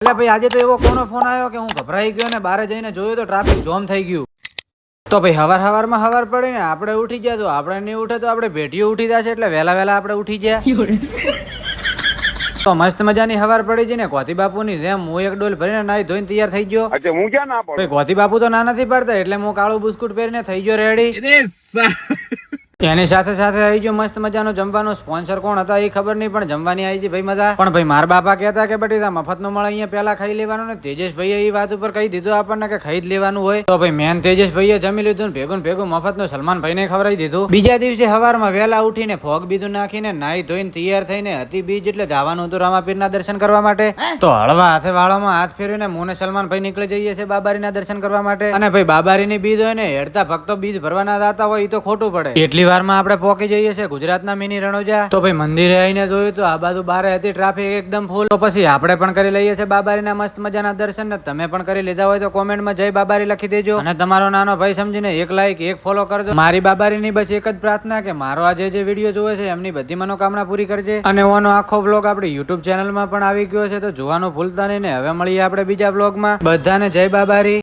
એટલે ભાઈ આજે તો એવો કોનો ફોન આવ્યો કે હું ગભરાઈ ગયો ને બહાર જઈને જોયું તો ટ્રાફિક જામ થઈ ગયું. તો ભાઈ હવારમાં હવાર પડી ને આપણે ઉઠી ગયા તો આપણે નહીં ઉઠે તો આપણે ભેટીઓ ઉઠી જશે એટલે વહેલા આપણે ઉઠી ગયા. તો મસ્ત મજાની હવાર પડી છે ને ગોતી બાપુની જેમ હું એક ડોલ ભરીને નાઈ ધોઈને તૈયાર થઈ ગયો. હું ક્યાં ના પડું? ગોતી બાપુ તો ના નથી પડતા એટલે હું કાળું બિસ્કુટ પહેરીને થઈ ગયો રેડી. એની સાથે આવી ગયો મસ્ત મજાનો જમવાનો. સ્પોન્સર કોણ હતા એ ખબર નહીં પણ જમવાની આવી છે ભાઈ મજા. પણ ભાઈ મારા બાપા કહેતા કે બટી મફત નો મળે અહીંયા પેલા ખાઈ લેવાનું ને તેજસભાઈએ એ વાત ઉપર કહી દીધું આપણને કે ખાઈ જ લેવાનું હોય. તો ભાઈ મેન તેજસભાઈએ જમી લીધું ને ભેગું મફત નું સલમાનભાઈને ખવડાવી દીધું. બીજા દિવસે સવારમાં વહેલા ઉઠીને ફોગ બીજું નાખીને નાઈ ધોઈને તૈયાર થઈને હતી બીજ એટલે જવાનું હતું રામાપીરના દર્શન કરવા માટે. તો હળવા હાથે વાળામાં હાથ ફેરવીને મુને સલમાનભાઈ નીકળી જઈએ છે બાબારીના દર્શન કરવા માટે. અને ભાઈ બાબારીની બીજ હોય ને હેડતા ભક્તો બીજ ભરવાના જતા હોય એ તો ખોટું પડે. એટલી વારમાં આપણે પહોંચી જઈએ છીએ ગુજરાતના મિની રણોજા. તો ભાઈ મંદિરે આવીને જોયું તો આ બાજુ બારે હતી ટ્રાફિક એકદમ ફૂલ. તો પછી આપણે પણ કરી લઈએ છીએ બાબારીના મસ્ત મજાના દર્શન. ને તમે પણ કરી લીધા હોય તો કોમેન્ટમાં જય બાબારી લખી દેજો. અને તમારો નાનો ભાઈ સમજીને એક લાઈક એક ફોલો કરજો. મારી બાબારીની બસ એક જ પ્રાર્થના કે મારો આ જે વિડીયો જોવે છે એમની બધી મનોકામના પૂરી કરજે. અને ઓનો આખો વ્લોગ આપણી યુટ્યુબ ચેનલમાં પણ આવી ગયો છે તો જોવાનું ભૂલતા નહીં ને. હવે મળીએ આપણે બીજા વ્લોગમાં. બધાને જય બાબારી.